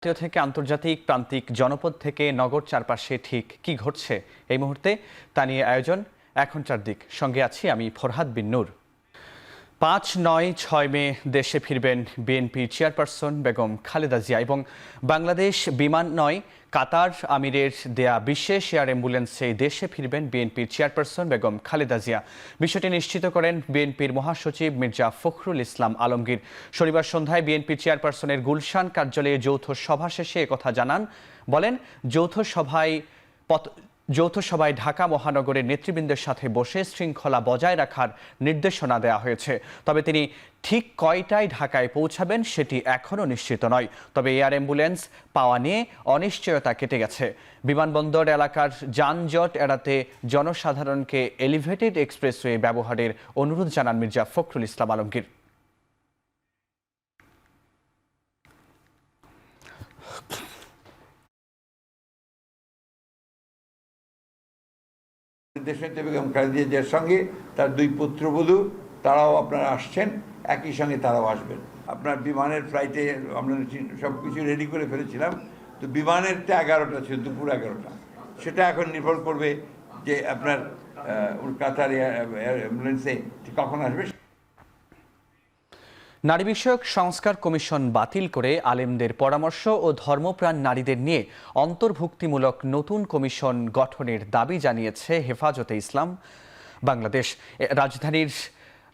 জাতীয় থেকে আন্তর্জাতিক, প্রান্তিক, জনপদ থেকে নগর চারপাশে ঠিক কি ঘটছে এই মুহূর্তে তা নিয়ে আয়োজন এখন চারদিক। সঙ্গে আছি আমি ফরহাদ বিন নূর। ৫, ৯, ৬ মে দেশে ফিরবেন বিএনপির চেয়ারপারসন বেগম খালেদা জিয়া এবং বাংলাদেশ বিমান নয় কাতার আমিরের দেয়া বিশেষ এয়ার অ্যাম্বুলেন্সে দেশে ফিরবেন বিএনপির চেয়ারপারসন বেগম খালেদা জিয়া। বিষয়টি নিশ্চিত করেন বিএনপির মহাসচিব মির্জা ফখরুল ইসলাম আলমগীর। শনিবার সন্ধ্যায় বিএনপির চেয়ারপারসনের গুলশান কার্যালয়ে যৌথ সভা শেষে একথা জানান। বলেন, যৌথ সভায় ঢাকা মহানগরের নেতৃবৃন্দের সাথে বসে শৃঙ্খলা বজায় রাখার নির্দেশনা দেওয়া হয়েছে। তবে তিনি ঠিক কয়টায় ঢাকায় পৌঁছাবেন সেটি এখনও নিশ্চিত নয়। তবে এয়ার অ্যাম্বুলেন্স পাওয়া নিয়ে অনিশ্চয়তা কেটে গেছে। বিমানবন্দর এলাকার যানজট এড়াতে জনসাধারণকে এলিভেটেড এক্সপ্রেসওয়ে ব্যবহারের অনুরোধ জানান মির্জা ফখরুল ইসলাম আলমগীর। দেশনেত্রী বেগম খালেদা জিয়ার সঙ্গে তার দুই পুত্রবধূ তারাও আপনারা আসছেন, একই সঙ্গে তারাও আসবেন। আপনার বিমানের ফ্লাইটে আমরা সব কিছু রেডি করে ফেলেছিলাম, তো বিমানেরটা 11টা ছিল, দুপুর 11টা। সেটা এখন নির্ভর করবে যে আপনার কাতার অ্যাম্বুলেন্সে কখন আসবে। নারী বিষয়ক সংস্কার কমিশন বাতিল করে আলেমদের পরামর্শ ও ধর্মপ্রাণ নারীদের নিয়ে অন্তর্ভুক্তিমূলক নতুন কমিশন গঠনের দাবি জানিয়েছে হেফাজতে ইসলাম বাংলাদেশ।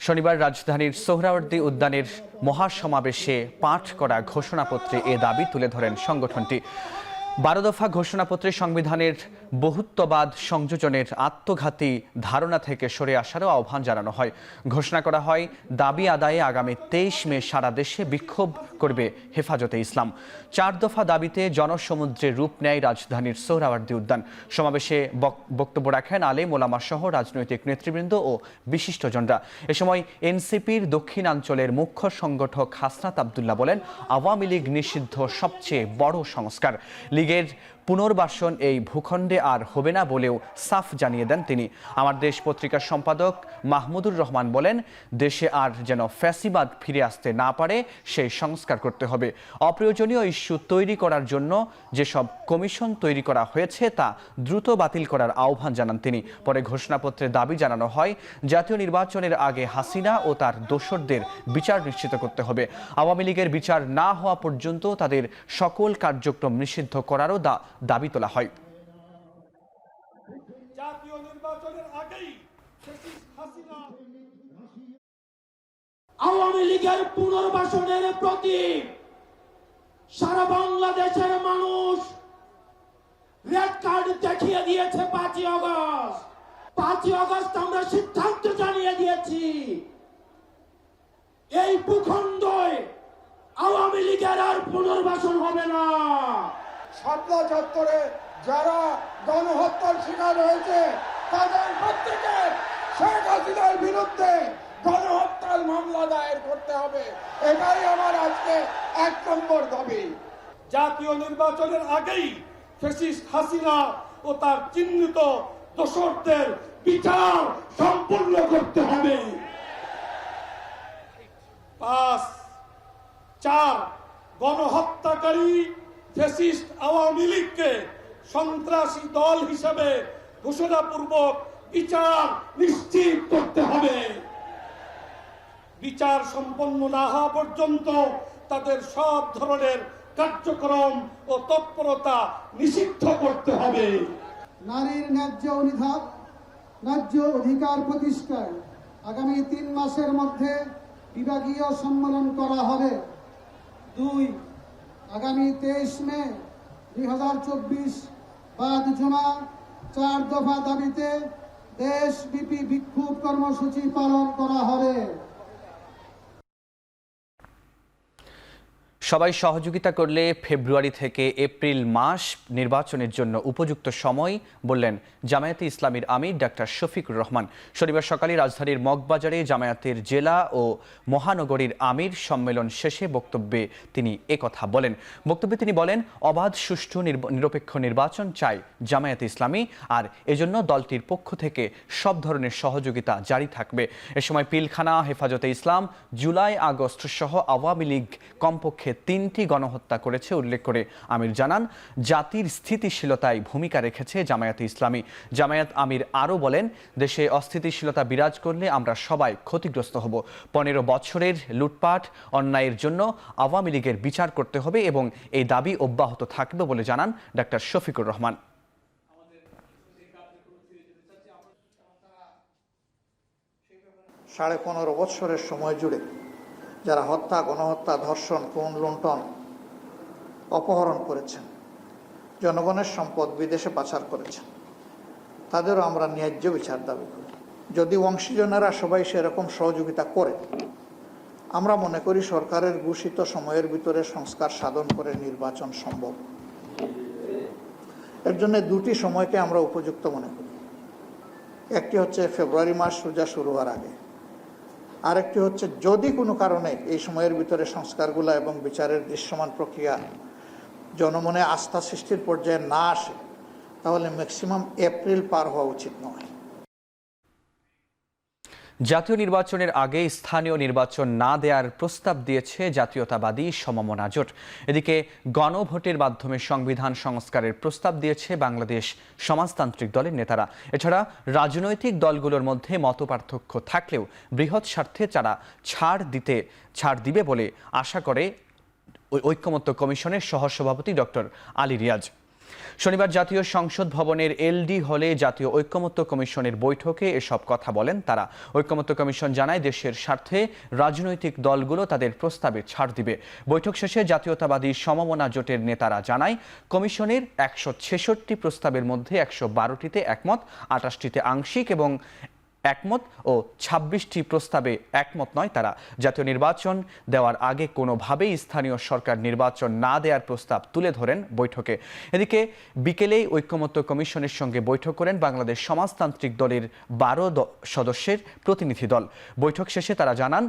শনিবার রাজধানীর সোহরাওয়ার্দী উদ্যানের মহাসমাবেশে পাঠ করা ঘোষণাপত্রে এ দাবি তুলে ধরেন সংগঠনটি। 12 দফা ঘোষণাপত্রে সংবিধানের বহুত্ববাদ সংযোজনের আত্মঘাতী ধারণা থেকে সরে আসারও আহ্বান জানানো হয়। ঘোষণা করা হয়, দাবি আদায়ে আগামী 23 মে সারা দেশে বিক্ষোভ করবে হেফাজতে ইসলাম। 4 দফা দাবিতে জনসমুদ্রে রূপ নেয় রাজধানীর সোহরাওয়ার্দী উদ্যান। সমাবেশে বক্তব্য রাখেন আলেম ওলামা সহ রাজনৈতিক নেতৃবৃন্দ ও বিশিষ্টজনরা। এ সময় এনসিপির দক্ষিণাঞ্চলের মুখ্য সংগঠক হাসনাত আবদুল্লাহ বলেন, আওয়ামী লীগ নিষিদ্ধ সবচেয়ে বড় সংস্কার। লীগের পুনর্বাসন এই ভূখণ্ডে আর হবে না বলেও সাফ জানিয়ে দেন তিনি। আমার দেশ পত্রিকার সম্পাদক মাহমুদুর রহমান বলেন, দেশে আর যেন ফ্যাসিবাদ ফিরে আসতে না পারে সেই সংস্কার করতে হবে। অপ্রয়োজনীয় ইস্যু তৈরি করার জন্য যেসব কমিশন তৈরি করা হয়েছে তা দ্রুত বাতিল করার আহ্বান জানান তিনি। পরে ঘোষণাপত্রে দাবি জানানো হয়, জাতীয় নির্বাচনের আগে হাসিনা ও তার দোসরদের বিচার নিশ্চিত করতে হবে। আওয়ামী লীগের বিচার না হওয়া পর্যন্ত তাদের সকল কার্যক্রম নিষিদ্ধ করারও দাবি তোলা হয়। জাতীয় নির্বাচনের আগেই আওয়ামী লীগের পুনর্বাসনের প্রতি সারা বাংলাদেশের মানুষ রেড কার্ড দেখিয়ে দিয়েছে। 5ই আগস্ট আমরা সিদ্ধান্ত জানিয়ে দিয়েছি, এই ভূখণ্ডে আওয়ামী লীগের আর পুনর্বাসন হবে না। শাপলা চত্বরে যারা গণহত্যার শিকার হয়েছে তাদের প্রত্যেকে শেখ হাসিনার বিরুদ্ধে গণহত্যার মামলা দায়ের করতে হবে। এটাই আমার আজকে 1 নম্বর দাবি। জাতীয় নির্বাচনের আগেই ফ্যাসিস্ট হাসিনা ও তার চিহ্নিত দোসরদের বিচার সম্পূর্ণ করতে হবে। 5, 4 গণহত্যাকারী ফ্যাসিস্ট আওয়ামী লীগকে সন্ত্রাসী দল হিসেবে ঘোষণাপূর্বক বিচার নিশ্চিত করতে হবে। বিচার সম্পন্ন না হওয়া পর্যন্ত তাদের সব ধরনের কার্যক্রম ও তৎপরতা নিষিদ্ধ করতে হবে। নারীর ন্যায্য অধিকার প্রতিষ্ঠায় আগামী 3 মাসের মধ্যে বিভাগীয় সম্মেলন করা হবে। 2, আগামী 23 মে 2024 বাদ জুমা 4 দফা দাবিতে দেশব্যাপী বিক্ষোভ কর্মসূচি পালন করা হবে। সবাই সহযোগিতা করলে ফেব্রুয়ারি থেকে এপ্রিল মাস নির্বাচনের জন্য উপযুক্ত সময় বললেন জামায়াতে ইসলামীর আমির ডাক্তার শফিকুর রহমান। শনিবার সকালে রাজধানীর মগবাজারে জামায়াতের জেলা ও মহানগরীর আমির সম্মেলন শেষে বক্তব্যে তিনি একথা বলেন। বক্তব্যে তিনি বলেন, অবাধ, সুষ্ঠু, নিরপেক্ষ নির্বাচন চাই জামায়াতে ইসলামী, আর এজন্য দলটির পক্ষ থেকে সব ধরনের সহযোগিতা জারি থাকবে। এ সময় পিলখানা, হেফাজতে ইসলাম, জুলাই আগস্ট সহ আওয়ামী লীগ কমপক্ষে 3টি গণহত্যা করেছে উল্লেখ করে আমির জানান, জাতির স্থিতিশীলতায় ভূমিকা রেখেছে জামায়াতে ইসলামী। জামায়াত আমির আরও বলেন, দেশে অস্থিতিশীলতা বিরাজ করলে আমরা সবাই ক্ষতিগ্রস্ত হব। 15 বছরের লুটপাট অন্যায়ের জন্য আওয়ামী লীগের বিচার করতে হবে এবং এই দাবি অব্যাহত থাকবে বলে জানান ডাক্তার শফিকুর রহমান। 15.5 বৎসরের সময় জুড়ে যারা হত্যা, গণহত্যা, ধর্ষণ, খুন, লুণ্ঠন, অপহরণ করেছেন, জনগণের সম্পদ বিদেশে পাচার করেছেন, তাদেরও আমরা ন্যায্য বিচার দাবি করি। যদি অংশীজনেরা সবাই সেরকম সহযোগিতা করে, আমরা মনে করি সরকারের ঘোষিত সময়ের ভিতরে সংস্কার সাধন করে নির্বাচন সম্ভব। এর জন্য 2টি সময়কে আমরা উপযুক্ত মনে করি। একটি হচ্ছে ফেব্রুয়ারি মাস রোজা শুরু হওয়ার আগে, আরেকটি হচ্ছে যদি কোনো কারণে এই সময়ের ভিতরে সংস্কারগুলো এবং বিচারের দৃশ্যমান প্রক্রিয়া জনমনে আস্থা সৃষ্টির পর্যায়ে না আসে, তাহলে ম্যাক্সিমাম এপ্রিল পার হওয়া উচিত নয়। জাতীয় নির্বাচনের আগে স্থানীয় নির্বাচন না দেওয়ার প্রস্তাব দিয়েছে জাতীয়তাবাদী সমমনা জোট। এদিকে গণভোটের মাধ্যমে সংবিধান সংস্কারের প্রস্তাব দিয়েছে বাংলাদেশ সমাজতান্ত্রিক দলের নেতারা। এছাড়া রাজনৈতিক দলগুলোর মধ্যে মতপার্থক্য থাকলেও বৃহৎ স্বার্থে তারা ছাড় দিবে বলে আশা করে ঐক্যমত্য কমিশনের সহসভাপতি ডক্টর আলী রিয়াজ। শনিবার জাতীয় সংসদ ভবনের এলডি হলে জাতীয় ঐক্যমত্য কমিশনের বৈঠকে এসব কথা বলেন তারা। ঐক্যমত্য কমিশন জানায়, দেশের স্বার্থে রাজনৈতিক দলগুলো তাদের প্রস্তাবে ছাড় দিবে। বৈঠক শেষে জাতীয়তাবাদী সমমনা জোটের নেতারা জানায়, কমিশনের 166টি প্রস্তাবের মধ্যে 112টিতে একমত, 28টিতে আংশিক এবং একমত ও 26টি প্রস্তাবে একমত নয় তারা। জাতীয় নির্বাচন দেওয়ার আগে কোনোভাবেই স্থানীয় সরকার নির্বাচন না দেওয়ার প্রস্তাব তুলে ধরেন বৈঠকে। এদিকে বিকেলেই ঐক্যমত্য কমিশনের সঙ্গে বৈঠক করেন বাংলাদেশ সমাজতান্ত্রিক দলের 12 সদস্যের প্রতিনিধি দল। বৈঠক শেষে তারা জানান,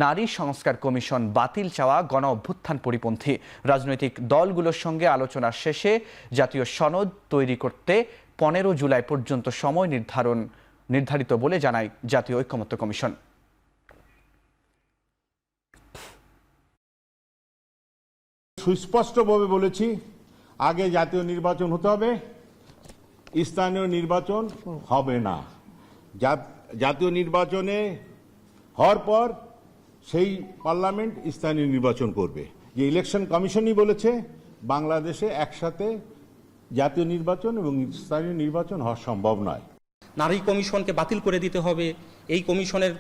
নারী সংস্কার কমিশন বাতিল চাওয়া গণ অভ্যুত্থান পরিপন্থী। রাজনৈতিক দলগুলোর সঙ্গে আলোচনা শেষে জাতীয় সনদ তৈরি করতে 15 জুলাই পর্যন্ত সময় নির্ধারিত বলে জানায় জাতীয় ঐক্যমত্য কমিশন। সুস্পষ্টভাবে বলেছি, আগে জাতীয় নির্বাচন হতে হবে, স্থানীয় নির্বাচন হবে না। জাতীয় নির্বাচনে হওয়ার পর সেই পার্লামেন্ট স্থানীয় নির্বাচন করবে। যে ইলেকশন কমিশনই বলেছে বাংলাদেশে একসাথে জাতীয় নির্বাচন এবং স্থানীয় নির্বাচন হওয়া সম্ভব নয়। নারী কমিশনকে বাতিল করে দিতে হবে, এই কমিশনের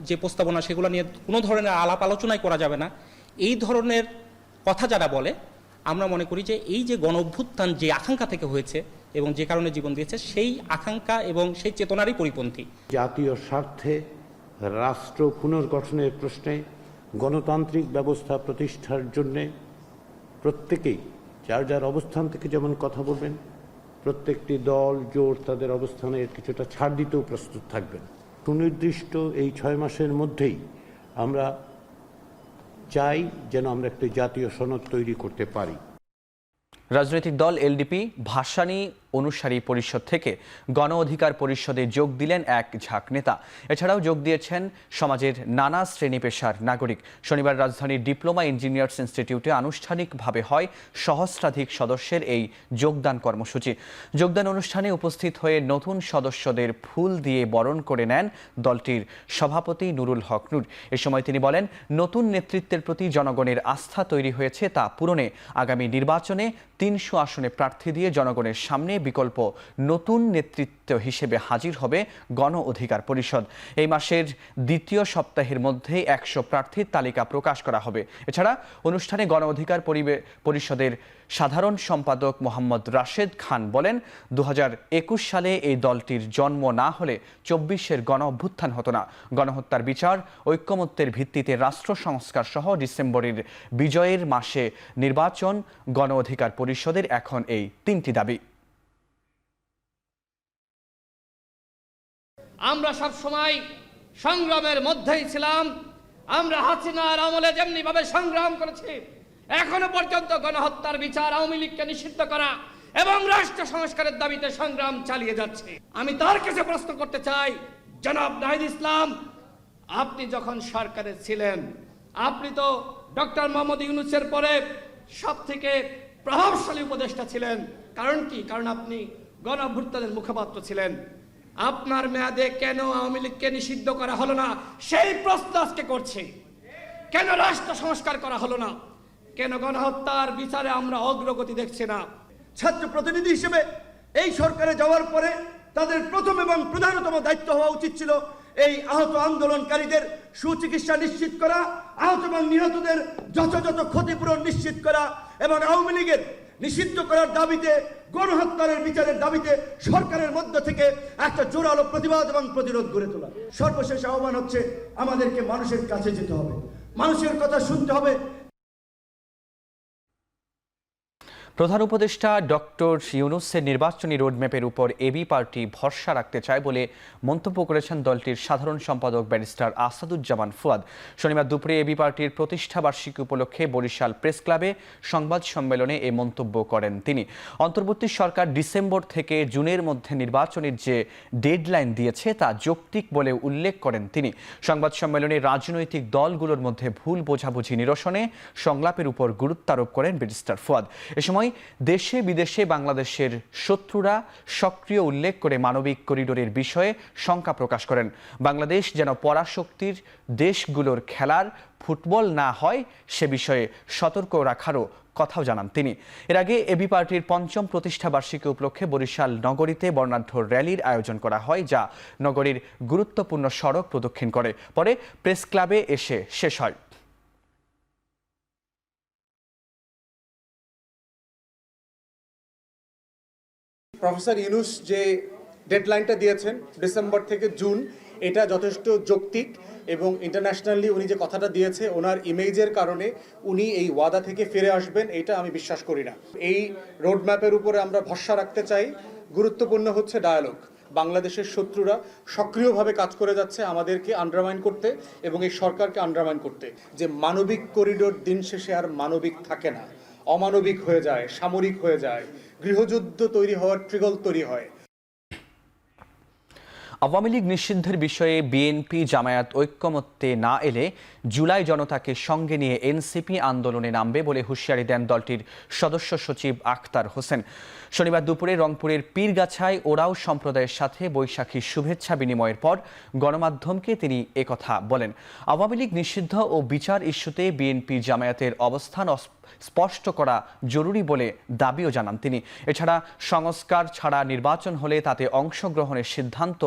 যে প্রস্তাবনা সেগুলো নিয়ে কোনো ধরনের আলাপ আলোচনাই করা যাবে না, এই ধরনের কথা যারা বলে, আমরা মনে করি যে এই যে গণ অভ্যুত্থান যে আকাঙ্ক্ষা থেকে হয়েছে এবং যে কারণে জীবন দিয়েছে, সেই আকাঙ্ক্ষা এবং সেই চেতনারই পরিপন্থী। জাতীয় স্বার্থে রাষ্ট্র পুনর্গঠনের প্রশ্নে গণতান্ত্রিক ব্যবস্থা প্রতিষ্ঠার জন্যে প্রত্যেকেই যার যার অবস্থান থেকে যেমন কথা বলবেন, প্রত্যেকটি দল জোট তাদের অবস্থানের কিছুটা ছাড় দিতেও প্রস্তুত থাকবেন। সুনির্দিষ্ট এই 6 মাসের মধ্যেই আমরা চাই যেন আমরা একটি জাতীয় সনদ তৈরি করতে পারি। রাজনৈতিক দল এলডিপি ভাসানী অনুসারী পরিষদ থেকে গণ অধিকার পরিষদে যোগ দিলেন এক ঝাঁক নেতা। এছাড়াও যোগ দিয়েছেন সমাজের নানা শ্রেণী পেশার নাগরিক। শনিবার রাজধানীর ডিপ্লোমা ইঞ্জিনিয়ার্স ইনস্টিটিউটে আনুষ্ঠানিকভাবে হয় সহস্রাধিক সদস্যের এই যোগদান কর্মসূচি। যোগদান অনুষ্ঠানে উপস্থিত হয়ে নতুন সদস্যদের ফুল দিয়ে বরণ করে নেন দলটির সভাপতি নুরুল হক নূর। এ সময় তিনি বলেন, নতুন নেতৃত্বের প্রতি জনগণের আস্থা তৈরি হয়েছে, তা পূরণে আগামী নির্বাচনে 300 আসনে প্রার্থী দিয়ে জনগণের সামনে বিকল্প নতুন নেতৃত্ব হিসেবে হাজির হবে গণ অধিকার পরিষদ। এই মাসের দ্বিতীয় সপ্তাহের মধ্যে 100 প্রার্থীর তালিকা প্রকাশ করা হবে। এছাড়া অনুষ্ঠানে গণ অধিকার পরিষদের সাধারণ সম্পাদক মোহাম্মদ রাশেদ খান বলেন, 2021 সালে এই দলটির জন্ম না হলে 24-এর গণ অভ্যুত্থান হতো না। গণহত্যার বিচার, ঐক্যমত্যের ভিত্তিতে রাষ্ট্র সংস্কার সহ ডিসেম্বরের বিজয়ের মাসে নির্বাচন, গণ অধিকার পরিষদের এখন এই 3টি দাবি। আমরা সব সময় সংগ্রামের মধ্যেই ছিলাম। আমরা হাসিনার আমলে যেমনি ভাবে সংগ্রাম করেছি, এখনো পর্যন্ত গণহত্যার বিচার, আওয়ামী লীগকে নিষিদ্ধ করা এবং রাষ্ট্র সংস্কারের দাবিতে সংগ্রাম চালিয়ে যাচ্ছে। আমি তার কাছে প্রশ্ন করতে চাই, জনাব নাহিদ ইসলাম, আপনি যখন সরকারে ছিলেন, আপনি তো ডক্টর মোহাম্মদ ইউনূসের পরে সব থেকে প্রভাবশালী উপদেষ্টা ছিলেন। কারণ কি? কারণ আপনি গণ অভ্যুত্থানের মুখপাত্র ছিলেন। আপনার মেয়াদে কেন আওয়ামী লীগকে নিষিদ্ধ করা হলো না সেই প্রশ্ন আজকে করছি। কেন রাষ্ট্র সংস্কার করা হলো না? কেন গণহত্যার বিচারে আমরা অগ্রগতি দেখছি না? ছাত্র প্রতিনিধি হিসেবে এই সরকারে যাওয়ার পরে তাদের প্রথম এবং প্রধানতম দায়িত্ব হওয়া উচিত ছিল এই আহত আন্দোলনকারীদের সুচিকিৎসা নিশ্চিত করা, আহত এবং নিহতদের যথাযথ ক্ষতিপূরণ নিশ্চিত করা এবং আওয়ামী লীগের নিষিদ্ধ করার দাবিতে, গণহত্যার বিচারের দাবিতে সরকারের মধ্য থেকে একটা জোরালো প্রতিবাদ এবং প্রতিরোধ গড়ে তোলা। সর্বশেষ আহ্বান হচ্ছে আমাদেরকে মানুষের কাছে যেতে হবে, মানুষের কথা শুনতে হবে। প্রধান উপদেষ্টা ডক্টর ইউনূসের নির্বাচনী রোডম্যাপের উপর এবি পার্টি ভরসা রাখতে চায় বলে মন্তব্য করেছেন দলটির সাধারণ সম্পাদক ব্যারিস্টার আসাদুজ্জামান ফুয়াদ। শনিবার দুপুরে এবি পার্টির প্রতিষ্ঠা বার্ষিকী উপলক্ষে বরিশাল প্রেস ক্লাবে সংবাদ সম্মেলনে এ মন্তব্য করেন তিনি। অন্তর্বর্তী সরকার ডিসেম্বর থেকে জুনের মধ্যে নির্বাচনের যে ডেডলাইন দিয়েছে তা যৌক্তিক বলে উল্লেখ করেন তিনি। সংবাদ সম্মেলনে রাজনৈতিক দলগুলোর মধ্যে ভুল বোঝাবুঝি নিরসনে সংলাপের উপর গুরুত্ব আরোপ করেন ব্যারিস্টার ফুয়াদ। এ সময় দেশে বিদেশে বাংলাদেশের শত্রুরা সক্রিয় উল্লেখ করে মানবিক করিডোরের বিষয়ে শঙ্কা প্রকাশ করেন। বাংলাদেশ যেন পরাশক্তির দেশগুলোর খেলার ফুটবল না হয় সে বিষয়ে সতর্ক রাখারও কথাও জানান তিনি। এর আগে এবি পার্টির পঞ্চম প্রতিষ্ঠা বার্ষিকী উপলক্ষে বরিশাল নগরীতে বর্ণাঢ্য র্যালির আয়োজন করা হয়, যা নগরীর গুরুত্বপূর্ণ সড়ক প্রদক্ষিণ করে পরে প্রেস ক্লাবে এসে শেষ হয়। প্রফেসর ইউনূস যে ডেডলাইনটা দিয়েছেন ডিসেম্বর থেকে জুন, এটা যথেষ্ট যৌক্তিক এবং ইন্টারন্যাশনালি উনি যে কথাটা দিয়েছে ওনার ইমেজের কারণে উনি এই ওয়াদা থেকে ফিরে আসবেন, এটা আমি বিশ্বাস করি না। এই রোডম্যাপের উপরে আমরা ভরসা রাখতে চাই। গুরুত্বপূর্ণ হচ্ছে ডায়ালগ। বাংলাদেশের শত্রুরা সক্রিয়ভাবে কাজ করে যাচ্ছে আমাদেরকে আন্ডারমাইন করতে এবং এই সরকারকে আন্ডারমাইন করতে। যে মানবিক করিডোর দিন শেষে আর মানবিক থাকে না, অমানবিক হয়ে যায়, সামরিক হয়ে যায়, গৃহযুদ্ধ তৈরি হওয়ার ট্রিগল তৈরি হয়। আওয়ামী লীগ নিষিদ্ধের বিষয়ে বিএনপি জামায়াত ঐক্যমত্যে না এলে জুলাই জনতাকে সঙ্গে নিয়ে এনসিপি আন্দোলনে নামবে বলে হুঁশিয়ারি দেন দলটির সদস্য সচিব আখতার হোসেন। শনিবার দুপুরে রংপুরের পীরগাছায় ওরাও সম্প্রদায়ের সাথে বৈশাখী শুভেচ্ছা বিনিময়ের পর গণমাধ্যমকে তিনি একথা বলেন। আওয়ামী লীগ নিষিদ্ধ ও বিচার ইস্যুতে বিএনপি জামায়াতের অবস্থান স্পষ্ট করা জরুরি বলে দাবিও জানান তিনি। এছাড়া সংস্কার ছাড়া নির্বাচন হলে তাতে অংশগ্রহণের সিদ্ধান্ত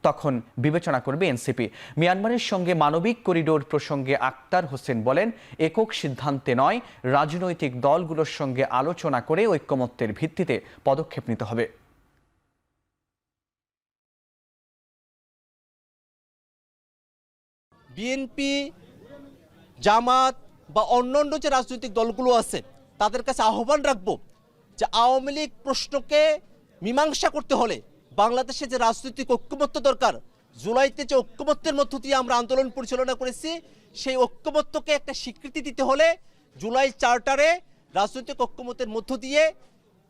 তখন বিবেচনা করবে এনসিপি। মিয়ানমারের সঙ্গে মানবিক করিডোর প্রসঙ্গে আখতার হোসেন বলেন, একক সিদ্ধান্তে নয়, রাজনৈতিক দলগুলোর সঙ্গে আলোচনা করে ঐক্যমত্যের ভিত্তিতে পদক্ষেপ নিতে হবে। বিএনপি, জামাত বা অন্যান্য যে রাজনৈতিক দলগুলো আছে তাদের কাছে আহ্বান রাখবো যে আওয়ামী লীগ প্রশ্নকে মীমাংসা করতে হলে বাংলাদেশে যে রাজনৈতিক ঐক্যমত্য দরকার, জুলাইতে যে ঐক্যমত্যের মধ্য দিয়ে আমরা আন্দোলন পরিচালনা করেছি সেই ঐক্যমত্যকে একটা স্বীকৃতি দিতে হলে জুলাই চার্টারে রাজনৈতিক ঐক্যমত্যের মধ্য দিয়ে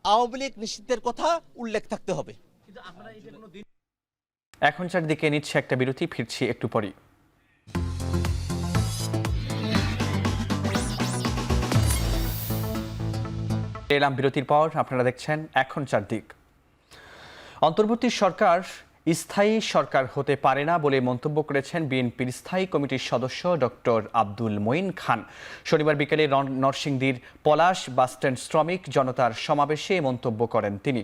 আওয়ামী লীগ নিষিদ্ধের কথা উল্লেখ থাকতে হবে। এখন চারদিকে নিচ্ছে একটা বিরতি, ফিরছি একটু পরেই। এলাম বিরতির পর, আপনারা দেখছেন এখন চারদিক। অন্তর্বর্তী সরকার স্থায়ী সরকার হতে পারে না বলে মন্তব্য করেছেন বিএনপির স্থায়ী কমিটির সদস্য ডক্টর আব্দুল মঈন খান। শনিবার বিকেলে নরসিংদীর পলাশ বাসস্ট্যান্ড শ্রমিক জনতার সমাবেশে মন্তব্য করেন তিনি।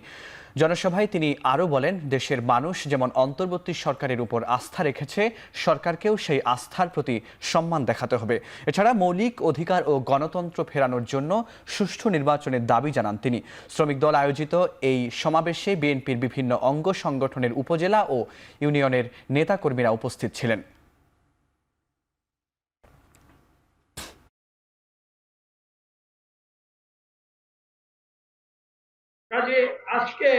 জনসভায় তিনি আরও বলেন, দেশের মানুষ যেমন অন্তর্বর্তী সরকারের উপর আস্থা রেখেছে, সরকারকেও সেই আস্থার প্রতি সম্মান দেখাতে হবে। এছাড়া মৌলিক অধিকার ও গণতন্ত্র ফেরানোর জন্য সুষ্ঠু নির্বাচনের দাবি জানান তিনি। শ্রমিক দল আয়োজিত এই সমাবেশে বিএনপির বিভিন্ন অঙ্গ সংগঠনের উপজেলা ও ইউনিয়নের নেতাকর্মীরা উপস্থিত ছিলেন। কাজে আজকে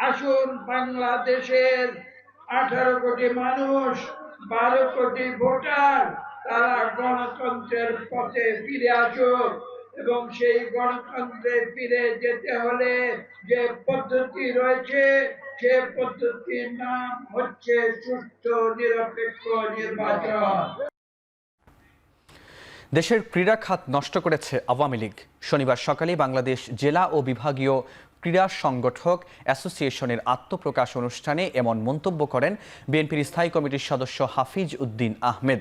আসুন, বাংলাদেশের 18 কোটি মানুষ, 12 কোটি ভোটার, তারা গণতন্ত্রের পথে ফিরে আসুক এবং সেই গণতন্ত্রে ফিরে যেতে হলে যে পদ্ধতি রয়েছে সে পদ্ধতির নাম হচ্ছে সুষ্ঠু নিরপেক্ষ নির্বাচন। দেশের ক্রীড়া খাত নষ্ট করেছে আওয়ামী লীগ। শনিবার সকালে বাংলাদেশ জেলা ও বিভাগীয় ক্রীড়া সংগঠক অ্যাসোসিয়েশনের আত্মপ্রকাশ অনুষ্ঠানে এমন মন্তব্য করেন বিএনপির স্থায়ী কমিটির সদস্য হাফিজ উদ্দিন আহমেদ।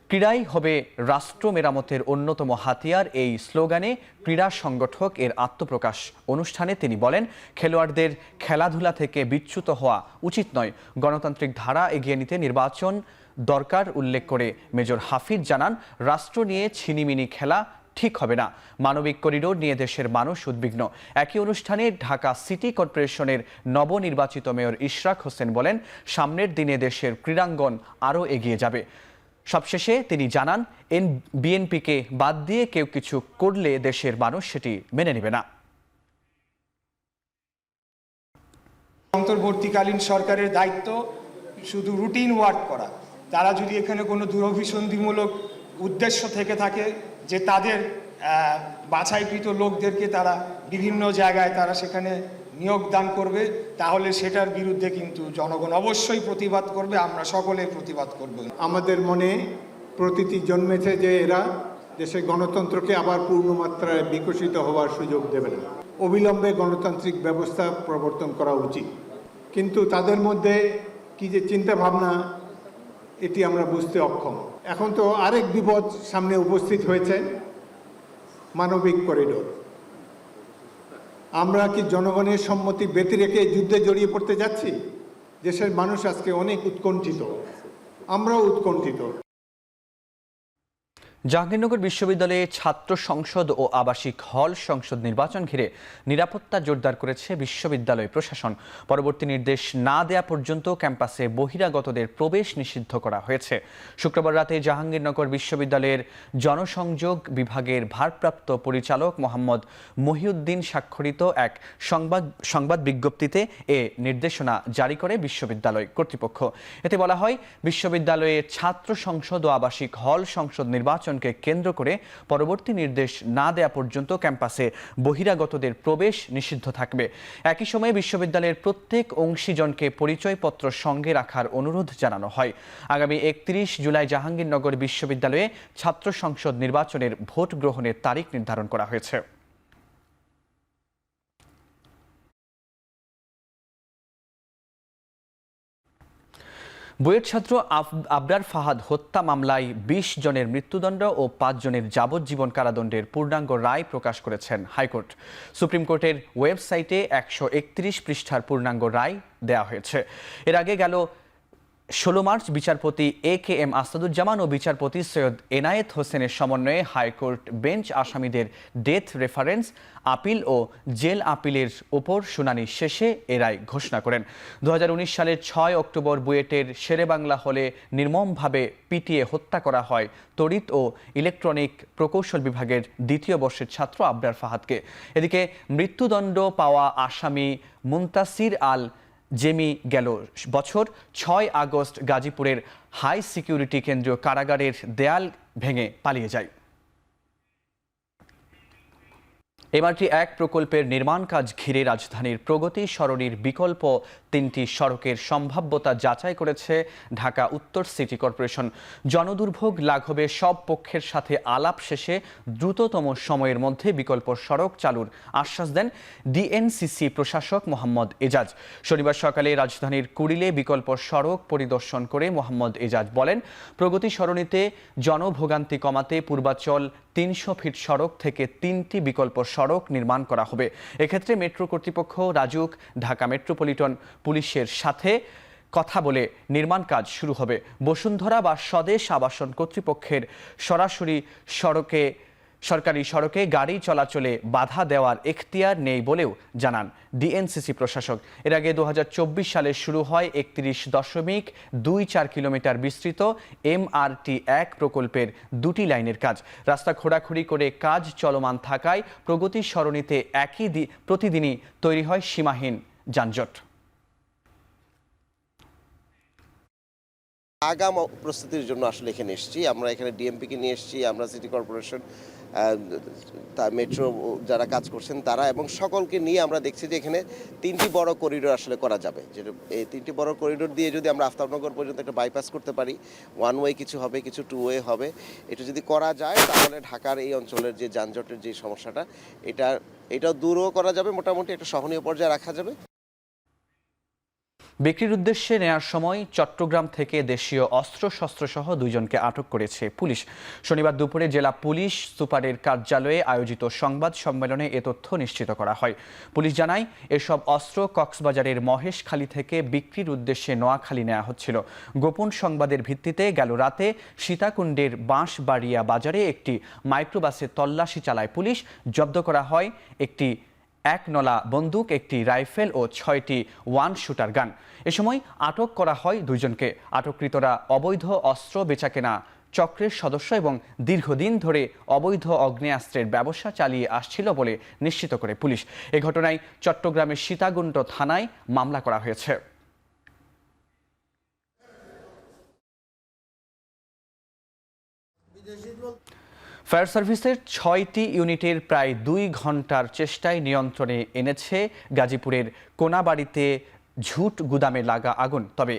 ক্রীড়াই হবে রাষ্ট্র মেরামতের অন্যতম হাতিয়ার, এই স্লোগানে ক্রীড়া সংগঠক এর আত্মপ্রকাশ অনুষ্ঠানে তিনি বলেন, খেলোয়াড়দের খেলাধুলা থেকে বিচ্যুত হওয়া উচিত নয়, গণতান্ত্রিক ধারা এগিয়ে নিতে নির্বাচন দরকার উল্লেখ করে মেজর হাফিজ জানান, রাষ্ট্র নিয়ে ছিনিমিনি খেলা ঠিক হবে না। মানবিক করিডোর নিয়ে দেশের মানুষ উদ্বিগ্ন। একই অনুষ্ঠানে ঢাকা সিটি কর্পোরেশনের নবনির্বাচিত মেয়র ইশরাক হোসেন বলেন, সামনের দিনে দেশের ক্রীড়াঙ্গন আরও এগিয়ে যাবে। সবশেষে তিনি জানান, বিএনপিকে বাদ দিয়ে কেউ কিছু করলে দেশের মানুষ সেটি মেনে নেবে না। অন্তর্বর্তীকালীন সরকারের দায়িত্ব শুধু রুটিন ওয়ার্ক করা। তারা যদি এখানে কোনো দুরভিসন্ধিমূলক উদ্দেশ্য থেকে থাকে যে তাদের বাছাইকৃত লোকদেরকে তারা বিভিন্ন জায়গায় তারা সেখানে নিয়োগ দান করবে, তাহলে সেটার বিরুদ্ধে কিন্তু জনগণ অবশ্যই প্রতিবাদ করবে, আমরা সকলে প্রতিবাদ করব। আমাদের মনে প্রতীতি জন্মেছে যে এরা দেশের গণতন্ত্রকে আবার পূর্ণমাত্রায় বিকশিত হওয়ার সুযোগ দেবে না। অবিলম্বে গণতান্ত্রিক ব্যবস্থা প্রবর্তন করা উচিত, কিন্তু তাদের মধ্যে কি যে চিন্তা ভাবনা এটি আমরা বুঝতে অক্ষম। এখন তো আরেক বিপদ সামনে উপস্থিত হয়েছে, মানবিক করিডোর। আমরা কি জনগণের সম্মতি ব্যতি রেখে যুদ্ধে জড়িয়ে পড়তে যাচ্ছি? দেশের মানুষ আজকে অনেক উৎকণ্ঠিত, আমরাও উৎকণ্ঠিত। জাহাঙ্গীরনগর বিশ্ববিদ্যালয়ে ছাত্র সংসদ ও আবাসিক হল সংসদ নির্বাচন ঘিরে নিরাপত্তা জোরদার করেছে বিশ্ববিদ্যালয় প্রশাসন। পরবর্তী নির্দেশ না দেয়া পর্যন্ত ক্যাম্পাসে বহিরাগতদের প্রবেশ নিষিদ্ধ করা হয়েছে। শুক্রবার রাতে জাহাঙ্গীরনগর বিশ্ববিদ্যালয়ের জনসংযোগ বিভাগের ভারপ্রাপ্ত পরিচালক মোহাম্মদ মহিউদ্দিন স্বাক্ষরিত এক সংবাদ বিজ্ঞপ্তিতে এ নির্দেশনা জারি করে বিশ্ববিদ্যালয় কর্তৃপক্ষ। এতে বলা হয়, বিশ্ববিদ্যালয়ের ছাত্র সংসদ ও আবাসিক হল সংসদ নির্বাচনকে কেন্দ্র করে পরবর্তী নির্দেশ না দেয়া পর্যন্ত ক্যাম্পাসে বহিরাগতদের প্রবেশ নিষিদ্ধ থাকবে। একই সময়ে বিশ্ববিদ্যালয়ের প্রত্যেক অংশীজনকে পরিচয়পত্র সঙ্গে রাখার অনুরোধ জানানো হয়। আগামী 31 জুলাই জাহাঙ্গীরনগর বিশ্ববিদ্যালয়ে ছাত্র সংসদ নির্বাচনের ভোট গ্রহণের তারিখ নির্ধারণ করা হয়েছে। বুয়েট ছাত্র আবরার ফাহাদ হত্যা মামলায় 20 জনের মৃত্যুদণ্ড ও 5 জনের যাবজ্জীবন কারাদণ্ডের পূর্ণাঙ্গ রায় প্রকাশ করেছেন হাইকোর্ট। সুপ্রিম কোর্টের ওয়েবসাইটে 131 পৃষ্ঠার পূর্ণাঙ্গ রায় দেওয়া হয়েছে। এর আগে গেল 16 মার্চ বিচারপতি AKM আসাদুজ্জামান ও বিচারপতি সৈয়দ এনায়েত হোসেনের সমন্বয়ে হাইকোর্ট বেঞ্চ আসামিদের ডেথ রেফারেন্স আপিল ও জেল আপিলের ওপর শুনানি শেষে এ রায় ঘোষণা করেন। 2019 সালের 6 অক্টোবর বুয়েটের শেরেবাংলা হলে নির্মমভাবে পিটিয়ে হত্যা করা হয় তড়িৎ ও ইলেকট্রনিক প্রকৌশল বিভাগের 2য় বর্ষের ছাত্র আবরার ফাহাদকে। এদিকে মৃত্যুদণ্ড পাওয়া আসামি মুনতাসির আল জেমি গেল বছর 6 আগস্ট গাজীপুরের হাই সিকিউরিটি কেন্দ্রীয় কারাগারের দেয়াল ভেঙে পালিয়ে যায়। MRT-1 প্রকল্পের নির্মাণ কাজ ঘিরে রাজধানীর প্রগতি সরণির বিকল্প 3টি সড়কের সম্ভাব্যতা যাচাই করেছে ঢাকা উত্তর সিটি কর্পোরেশন। জনদুর্ভোগ লাঘবে সব পক্ষের সাথে আলাপ শেষে দ্রুততম সময়ের মধ্যে বিকল্প সড়ক চালুর আশ্বাস দেন DNCC প্রশাসক মোহাম্মদ এজাজ। শনিবার সকালে রাজধানীর কুড়িলে বিকল্প সড়ক পরিদর্শন করে মোহাম্মদ এজাজ বলেন, প্রগতি সরণিতে জনভোগান্তি কমাতে পূর্বাচল 300 ফিট সড়ক থেকে 3টি বিকল্প সড়ক নির্মাণ করা হবে। এক্ষেত্রে মেট্রো কর্তৃপক্ষ, রাজুক, ঢাকা মেট্রোপলিটন পুলিশের সাথে কথা বলে নির্মাণ কাজ শুরু হবে। বসুন্ধরা বা স্বদেশ আবাসন কর্তৃপক্ষের সরাসরি সরকারি সড়কে গাড়ি চলাচলে বাধা দেওয়ার এখতিয়ার নেই বলেও জানান DNCC প্রশাসক। এর আগে 2024 সালে শুরু হয় 31.24 কিলোমিটার বিস্তৃত MRT-1 প্রকল্পের 2টি লাইনের কাজ। রাস্তা খোঁড়াখুড়ি করে কাজ চলমান থাকায় প্রগতি সরণিতে প্রতিদিনই তৈরি হয় সীমাহীন যানজট। আগাম প্রস্তুতির জন্য আসলে এখানে এসেছি। আমরা এখানে ডিএমপিকে নিয়ে এসেছি, আমরা সিটি কর্পোরেশন মেট্রো যারা কাজ করছেন তারা, এবং সকলকে নিয়ে আমরা দেখছি যে এখানে 3টি বড় করিডোর আসলে করা যাবে। যেটা এই 3টি বড় করিডোর দিয়ে যদি আমরা আফতাবনগর পর্যন্ত একটা বাইপাস করতে পারি, 1 ওয়ে কিছু হবে, কিছু 2 ওয়ে হবে, এটা যদি করা যায় তাহলে ঢাকার এই অঞ্চলের যে যানজটের যে সমস্যাটা এটাও দূরও করা যাবে, মোটামুটি একটা সহনীয় পর্যায়ে রাখা যাবে। বিক্রির উদ্দেশ্যে নেয়ার সময় চট্টগ্রাম থেকে দেশীয় অস্ত্রশস্ত্র সহ 2 জনকে আটক করেছে পুলিশ। শনিবার দুপুরে জেলা পুলিশ সুপারের কার্যালয়ে আয়োজিত সংবাদ সম্মেলনে এ তথ্য নিশ্চিত করা হয়। পুলিশ জানায়, এসব অস্ত্র কক্সবাজারের মহেশখালী থেকে বিক্রির উদ্দেশ্যে নোয়াখালী নেওয়া হচ্ছিল। গোপন সংবাদের ভিত্তিতে গেল রাতে সীতাকুণ্ডের বাঁশবাড়িয়া বাজারে একটি মাইক্রোবাসে তল্লাশি চালায় পুলিশ। জব্দ করা হয় একটি 1 নলা বন্দুক, একটি রাইফেল ও 6টি 1 শুটার গান। এ সময় আটক করা হয় 2 জনকে। আটককৃতরা অবৈধ অস্ত্র বেচাকেনা চক্রের সদস্য এবং দীর্ঘদিন ধরে অবৈধ আগ্নেয়াস্ত্রের ব্যবসা চালিয়ে আসছিল বলে নিশ্চিত করে পুলিশ। এ ঘটনায় চট্টগ্রামের সীতাকুণ্ড থানায় মামলা করা হয়েছে। ফায়ার সার্ভিসের 6টি ইউনিটের প্রায় 2 ঘন্টার চেষ্টায় নিয়ন্ত্রণে এনেছে গাজীপুরের কোনাবাড়িতে ঝুট গুদামে লাগা আগুন। তবে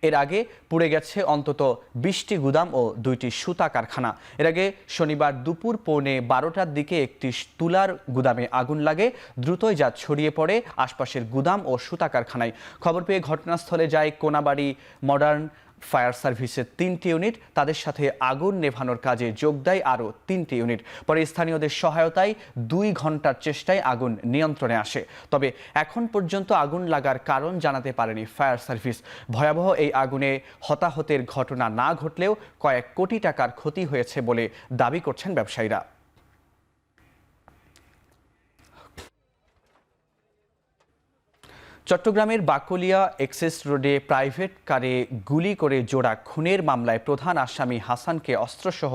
এর আগে পুড়ে গেছে অন্তত 20টি গুদাম ও 2টি সুতা কারখানা। এর আগে শনিবার দুপুর 12:15টার দিকে একটি তুলার গুদামে আগুন লাগে। দ্রুতই যা ছড়িয়ে পড়ে আশপাশের গুদাম ও সুতা কারখানায়। খবর পেয়ে ঘটনাস্থলে যায় কোনাবাড়ি মডার্ন ফায়ার সার্ভিসের 3টি ইউনিট। তাদের সাথে আগুন নেভানোর কাজে যোগ দেয় আরও 3টি ইউনিট। পরে স্থানীয়দের সহায়তায় 2 ঘন্টার চেষ্টায় আগুন নিয়ন্ত্রণে আসে। তবে এখন পর্যন্ত আগুন লাগার কারণ জানাতে পারেনি ফায়ার সার্ভিস। ভয়াবহ এই আগুনে হতাহতের ঘটনা না ঘটলেও কয়েক কোটি টাকার ক্ষতি হয়েছে বলে দাবি করছেন ব্যবসায়ীরা। চট্টগ্রামের বাকলিয়া এক্সেস রোডে প্রাইভেট কারে গুলি করে জোড়া খুনের মামলায় প্রধান আসামি হাসানকে অস্ত্রসহ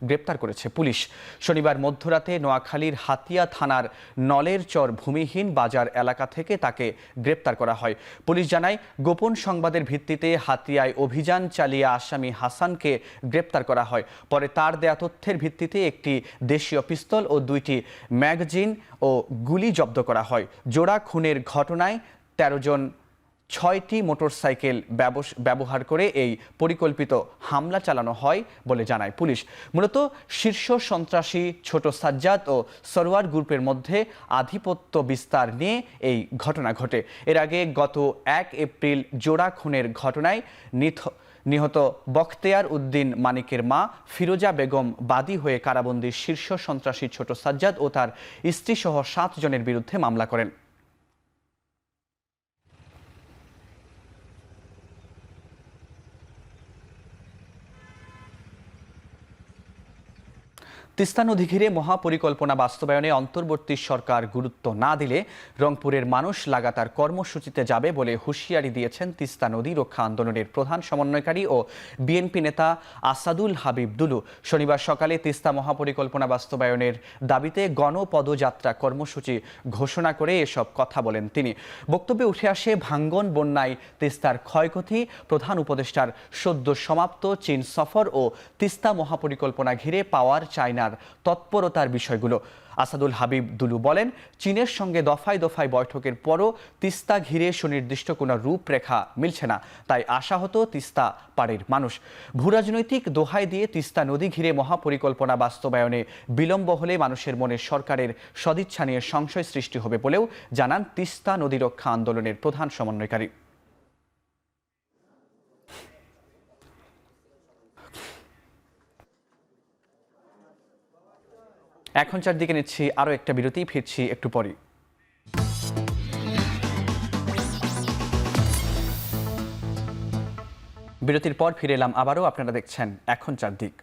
গ্রেপ্তার করেছে পুলিশ। শনিবার মধ্যরাতে নোয়াখালীর হাতিয়া থানার নলের চর ভূমিহীন বাজার এলাকা থেকে তাকে গ্রেপ্তার করা হয়। পুলিশ জানায়, গোপন সংবাদের ভিত্তিতে হাতিয়ায় অভিযান চালিয়ে আসামি হাসানকে গ্রেপ্তার করা হয়। পরে তার দেয়া তথ্যের ভিত্তিতে একটি দেশীয় পিস্তল ও 2টি ম্যাগাজিন ও গুলি জব্দ করা হয়। জোড়া খুনের ঘটনায় 13 জন 6টি মোটরসাইকেল ব্যবহার করে এই পরিকল্পিত হামলা চালানো হয় বলে জানায় পুলিশ। মূলত শীর্ষ সন্ত্রাসী ছোট সাজ্জাদ ও সরওয়ার গ্রুপের মধ্যে আধিপত্য বিস্তার নিয়ে এই ঘটনা ঘটে। এর আগে গত 1 এপ্রিল জোড়া খুনের ঘটনায় নিহত বখতিয়ার উদ্দিন মানিকের মা ফিরোজা বেগম বাদী হয়ে কারাবন্দী শীর্ষ সন্ত্রাসী ছোট সাজ্জাদ ও তার স্ত্রীসহ 7 জনের বিরুদ্ধে মামলা করেন। তিস্তা নদী ঘিরে মহাপরিকল্পনা বাস্তবায়নে অন্তর্বর্তী সরকার গুরুত্ব না দিলে রংপুরের মানুষ লাগাতার কর্মসূচিতে যাবে বলে হুঁশিয়ারি দিয়েছেন তিস্তা নদী রক্ষা আন্দোলনের প্রধান সমন্বয়কারী ও বিএনপি নেতা আসাদুল হাবিব দুলু। শনিবার সকালে তিস্তা মহাপরিকল্পনা বাস্তবায়নের দাবিতে গণপদযাত্রা কর্মসূচি ঘোষণা করে এসব কথা বলেন তিনি। বক্তব্যে উঠে আসে ভাঙ্গন বন্যায় তিস্তার ক্ষয়ক্ষতি, প্রধান উপদেষ্টার সদ্য সমাপ্ত চীন সফর ও তিস্তা মহাপরিকল্পনা ঘিরে পাওয়ার চায়নার তৎপরতার বিষয়গুলো। আসাদুল হাবিব দুলু বলেন, চীনের সঙ্গে দফায় দফায় বৈঠকের পরও তিস্তা ঘিরে সুনির্দিষ্ট কোনো রূপরেখা মিলছে না। তাই আশাহত তিস্তা পাড়ের মানুষ। ভূরাজনৈতিক দোহাই দিয়ে তিস্তা নদী ঘিরে মহাপরিকল্পনা বাস্তবায়নে বিলম্ব হলে মানুষের মনে সরকারের সদিচ্ছা নিয়ে সংশয় সৃষ্টি হবে বলেও জানান তিস্তা নদী রক্ষা আন্দোলনের প্রধান সমন্বয়কারী। এখন চারদিকে নিচ্ছি আরও একটা বিরতি, ফিরছি একটু পরে। বিরতির পর ফিরে এলাম আবারও। আপনারা দেখছেন এখন চারদিক।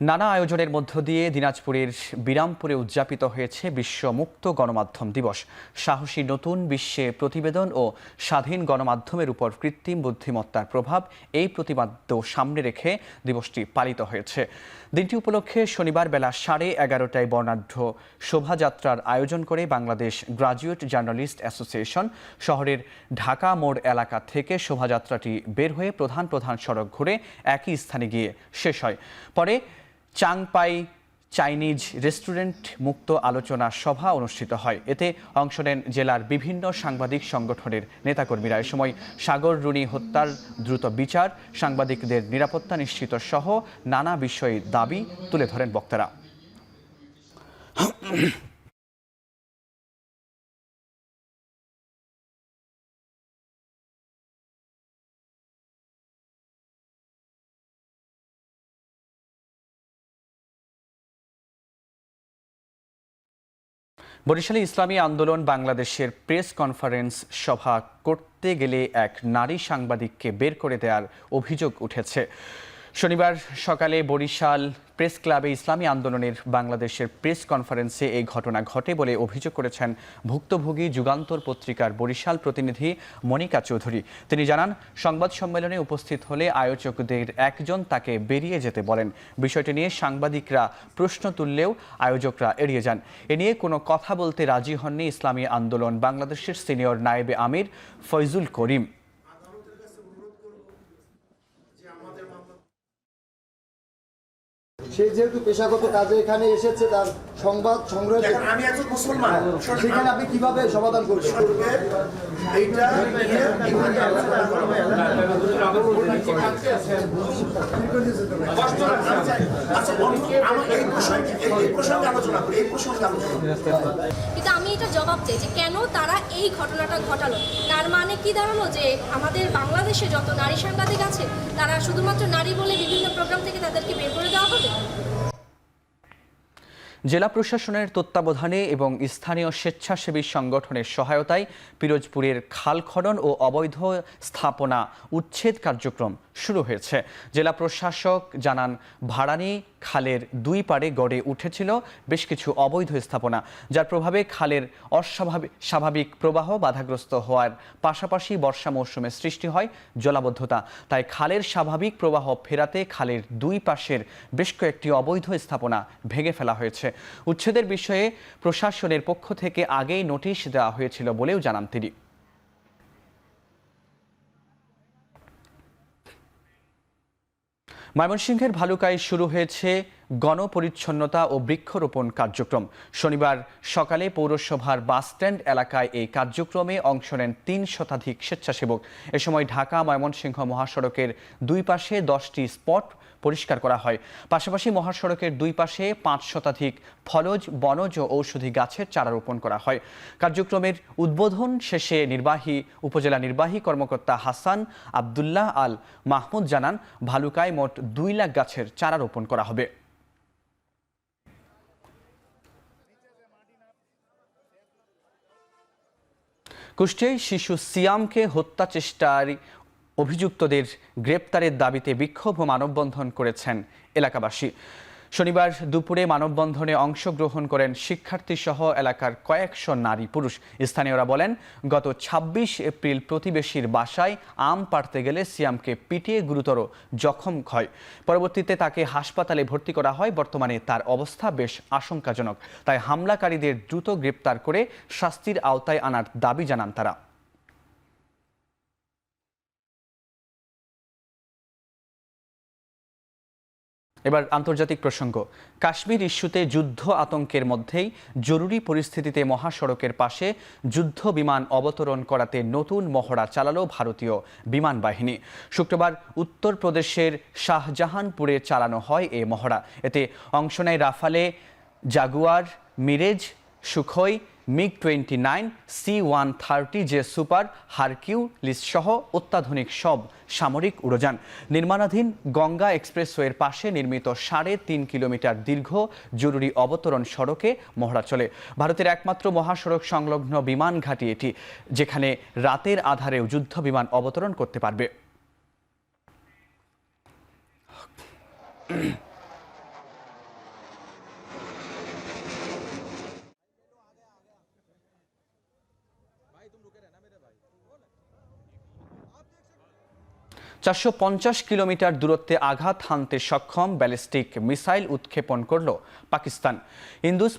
নানা আয়োজনের মধ্য দিয়ে দিনাজপুরের বিরামপুরে উদযাপিত হয়েছে বিশ্ব মুক্ত গণমাধ্যম দিবস। সাহসী নতুন বিশ্বে প্রতিবেদন ও স্বাধীন গণমাধ্যমের উপর কৃত্রিম বুদ্ধিমত্তার প্রভাব, এই প্রতিপাদ্য সামনে রেখে দিবসটি পালিত হয়েছে। দিনটি উপলক্ষে শনিবার বেলা 11:30টায় বর্ণাঢ্য শোভাযাত্রার আয়োজন করে বাংলাদেশ গ্রাজুয়েট জার্নালিস্ট অ্যাসোসিয়েশন। শহরের ঢাকা মোড় এলাকা থেকে শোভাযাত্রাটি বের হয়ে প্রধান সড়ক ঘুরে একই স্থানে গিয়ে শেষ হয়। পরে চাংপাই চাইনিজ রেস্টুরেন্ট মুক্ত আলোচনা সভা অনুষ্ঠিত হয়। এতে অংশ নেন জেলার বিভিন্ন সাংবাদিক সংগঠনের নেতাকর্মীরা। এ সময় সাগর রুনি হত্যার দ্রুত বিচার, সাংবাদিকদের নিরাপত্তা নিশ্চিত সহ নানা বিষয়ে দাবি তুলে ধরেন বক্তারা। বরিশালে ইসলামী আন্দোলন বাংলাদেশের প্রেস কনফারেন্স সভা করতে গেলে এক নারী সাংবাদিককে বের করে দেওয়ার অভিযোগ উঠেছে। শনিবার সকালে বরিশাল প্রেস ক্লাবে ইসলামী আন্দোলনের বাংলাদেশের প্রেস কনফারেন্সে এই ঘটনা ঘটে বলে অভিযোগ করেছেন ভুক্তভোগী যুগান্তর পত্রিকার বরিশাল প্রতিনিধি মনিকা চৌধুরী। তিনি জানান, সংবাদ সম্মেলনে উপস্থিত হলে আয়োজকদের একজন তাকে বেরিয়ে যেতে বলেন। বিষয়টি নিয়ে সাংবাদিকরা প্রশ্ন তুললেও আয়োজকরা এড়িয়ে যান। এ নিয়ে কোনো কথা বলতে রাজি হননি ইসলামী আন্দোলন বাংলাদেশের সিনিয়র নায়েবে আমির ফয়জুল করিম। সে যেহেতু পেশাগত কাজে এখানে এসেছে, তার সংবাদ সংগ্রহ, আমি একজন মুসলমান, সেখানে আপনি কিভাবে সমাধান করবেন? কিন্তু আমি এটা জবাব চাই যে কেন তারা এই ঘটনাটা ঘটালো। তার মানে কি দাঁড়ালো যে আমাদের বাংলাদেশে যত নারী সাংবাদিক আছে তারা শুধুমাত্র নারী বলে বিভিন্ন প্রোগ্রাম থেকে তাদেরকে বের করে দেওয়া হবে? জেলা প্রশাসনের তত্ত্বাবধানে এবং স্থানীয় স্বেচ্ছাসেবী সংগঠনের সহায়তায় পিরোজপুরের খাল খনন ও অবৈধ স্থাপনা উচ্ছেদ কার্যক্রম শুরু হয়েছে। জেলা প্রশাসক জানান, ভাড়ানি খালের দুই পাড়ে গড়ে উঠেছিল বেশ কিছু অবৈধ স্থাপনা, যার প্রভাবে খালের স্বাভাবিক প্রবাহ বাধাগ্রস্ত হওয়ার পাশাপাশি বর্ষা মৌসুমে সৃষ্টি হয় জলাবদ্ধতা। তাই খালের স্বাভাবিক প্রবাহ ফেরাতে খালের দুই পাশের বেশ কয়েকটি অবৈধ স্থাপনা ভেঙে ফেলা হয়েছে। উচ্ছেদের বিষয়ে প্রশাসনের পক্ষ থেকে আগেই নোটিশ দেওয়া হয়েছিল বলেও জানান তিনি। ময়মনসিংহের ভালুকায় শুরু হয়েছে গণপরিচ্ছন্নতা ও বৃক্ষরোপণ কার্যক্রম। শনিবার সকালে পৌরসভার বাসস্ট্যান্ড এলাকায় এই কার্যক্রমে অংশ নেন ৩ শতাধিক স্বেচ্ছাসেবক। এ সময় ঢাকা ময়মনসিংহ মহাসড়কের দুই পাশে 10টি স্পট পরিষ্কার করা হয়। পাশাপাশি মহাসড়কের দুই পাশে 5 শতাধিক ফলজ, বনজ ও ঔষধি গাছের চারা রোপণ করা হয়। কার্যক্রমের উদ্বোধন শেষে উপজেলা নির্বাহী কর্মকর্তা হাসান আবদুল্লাহ আল মাহমুদ জানান, ভালুকায় মোট 2 লাখ গাছের চারা রোপণ করা হবে। কুষ্টিয়ায় শিশু সিয়ামকে হত্যা চেষ্টার অভিযুক্তদের গ্রেপ্তারের দাবিতে বিক্ষোভ ও মানববন্ধন করেছেন এলাকাবাসী। শনিবার দুপুরে মানববন্ধনে অংশগ্রহণ করেন শিক্ষার্থী সহ এলাকার কয়েকশো নারী পুরুষ। স্থানীয়রা বলেন, গত ২৬ এপ্রিল প্রতিবেশীর বাসায় আম পাড়তে গেলে সিয়ামকে পিটিয়ে গুরুতর জখম হয়। পরবর্তীতে তাকে হাসপাতালে ভর্তি করা হয়। বর্তমানে তার অবস্থা বেশ আশঙ্কাজনক। তাই হামলাকারীদের দ্রুত গ্রেপ্তার করে শাস্তির আওতায় আনার দাবি জানান তারা। এবার আন্তর্জাতিক প্রসঙ্গ। কাশ্মীর ইস্যুতে যুদ্ধ আতঙ্কের মধ্যেই জরুরি পরিস্থিতিতে মহাসড়কের পাশে যুদ্ধ বিমান অবতরণ করাতে নতুন মহড়া চালালো ভারতীয় বিমান বাহিনী। শুক্রবার উত্তরপ্রদেশের শাহজাহানপুরে চালানো হয় এই মহড়া। এতে অংশ নেয় Rafale, Jaguar, Mirage, Sukhoi, MiG-29, C-130J super, Hercules সহ অত্যাধুনিক সব সামরিক উড়োযান। নির্মাণাধীন গঙ্গা এক্সপ্রেসওয়ের পাশে নির্মিত 3.5 কিলোমিটার দীর্ঘ জরুরি অবতরণ সড়কে মহড়া চলে। ভারতের একমাত্র মহাসড়ক সংলগ্ন বিমান ঘাঁটি এটি, যেখানে রাতের আধারেও যুদ্ধ বিমান অবতরণ করতে পারবে। 450 কিলোমিটার দূরত্বে আঘাত হানতে সক্ষম ব্যালিস্টিক মিসাইল উৎক্ষেপণ করল পাকিস্তান। ইন্দুস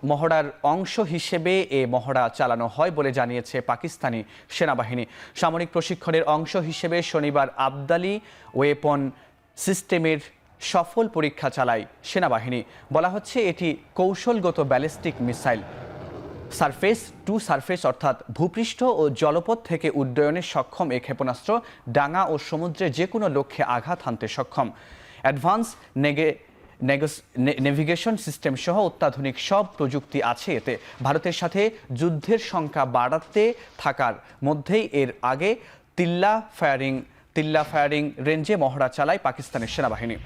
মহড়ার অংশ হিসেবে এ মহড়া চালানো হয় বলে জানিয়েছে পাকিস্তানি সেনাবাহিনী। সামরিক প্রশিক্ষণের অংশ হিসেবে শনিবার আবদালি ওয়েপন সিস্টেমের সফল পরীক্ষা চালায় সেনাবাহিনী। বলা হচ্ছে এটি কৌশলগত ballistic missile, surface two surface অর্থাৎ ভূপৃষ্ঠ ও জলপথ থেকে উড্ডয়নে সক্ষম এই ক্ষেপণাস্ত্র ডাঙা ও সমুদ্রে যে কোনো লক্ষ্যে আঘাত হানতে সক্ষম। অ্যাডভান্স নেভিগেশন সিস্টেম সহ অত্যাধুনিক সব প্রযুক্তি আছে এতে। ভারতের সাথে যুদ্ধের সংখ্যা বাড়াতে থাকার মধ্যেই এর আগে তিল্লা ফায়ারিং রেঞ্জে মহড়া চালায় পাকিস্তানের সেনাবাহিনী।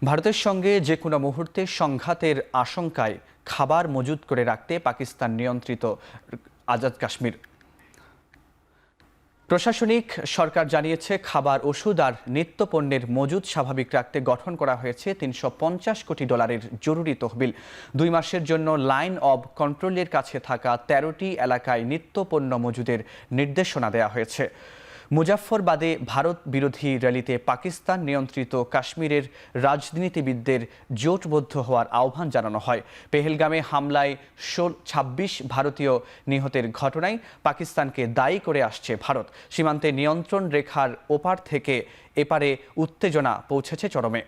ভারতের সঙ্গে যে কোনো মুহূর্তে সংঘাতের আশঙ্কায় খাবার মজুত করে রাখতে পাকিস্তান নিয়ন্ত্রিত আজাদ কাশ্মীর। প্রশাসনিক সরকার জানিয়েছে খাবার, ওষুধ আর নিত্যপণ্যের মজুদ স্বাভাবিক রাখতে গঠন করা হয়েছে $350 কোটি জরুরি তহবিল। 2 মাসের জন্য লাইন অব কন্ট্রোলের কাছে থাকা 13টি এলাকায় নিত্যপণ্য মজুদের নির্দেশনা দেওয়া হয়েছে। মুজাফফরবাদে ভারত বিরোধী র্যালিতে পাকিস্তান নিয়ন্ত্রিত কাশ্মীরের রাজনীতিবিদদের জোটবদ্ধ হওয়ার আহ্বান জানানো হয়। পেহেলগামে হামলায় 26 ভারতীয় নিহতের ঘটনায় পাকিস্তানকে দায়ী করে আসছে ভারত। সীমান্তে নিয়ন্ত্রণ রেখার ওপার থেকে এপারে উত্তেজনা পৌঁছেছে চরমে।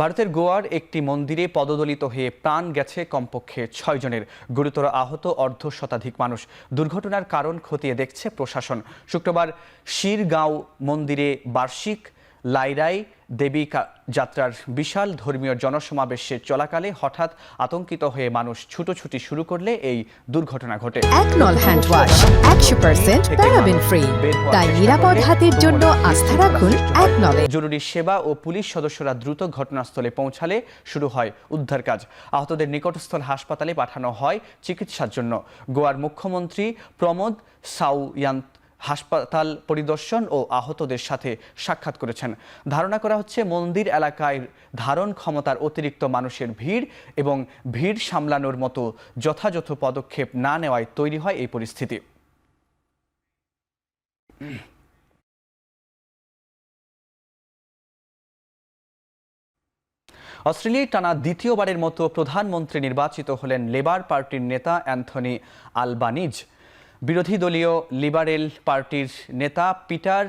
ভারতের গোয়ার একটি মন্দিরে পদদলিত হয়ে প্রাণ গেছে কমপক্ষে 6 জনের, গুরুতর আহত অর্ধশতাধিক মানুষ। দুর্ঘটনার কারণ খতিয়ে দেখছে প্রশাসন। শুক্রবার শিরগাঁও মন্দিরে বার্ষিক লাইরাই দেবী যাত্রার বিশাল ধর্মীয় জনসমাবেশে চলাকালে হঠাৎ আতঙ্কিত হয়ে মানুষ ছুটোছুটি শুরু করলে এই দুর্ঘটনা ঘটে। একনল হ্যান্ড ওয়াশ 100% প্যারাবেন ফ্রি, তাই নিরাপদ হাতের জন্য আস্থা রাখুন একনলে। জরুরি সেবা ও পুলিশ সদস্যরা দ্রুত ঘটনাস্থলে পৌঁছালে শুরু হয় উদ্ধার কাজ। আহতদের নিকটস্থল হাসপাতালে পাঠানো হয় চিকিৎসার জন্য। গোয়ার মুখ্যমন্ত্রী প্রমোদ সাউয়ান্ত হাসপাতাল পরিদর্শন ও আহতদের সাথে সাক্ষাৎ করেছেন। ধারণা করা হচ্ছে মন্দির এলাকায় ধারণ ক্ষমতার অতিরিক্ত মানুষের ভিড় এবং ভিড় সামলানোর মতো যথাযথ পদক্ষেপ না নেওয়ায় তৈরি হয় এই পরিস্থিতি। অস্ট্রেলিয়ায় টানা দ্বিতীয়বারের মতো প্রধানমন্ত্রী নির্বাচিত হলেন লেবার পার্টির নেতা অ্যান্থনি আলবানিজ। বিরোধী দলীয় লিবারেল পার্টির নেতা পিটার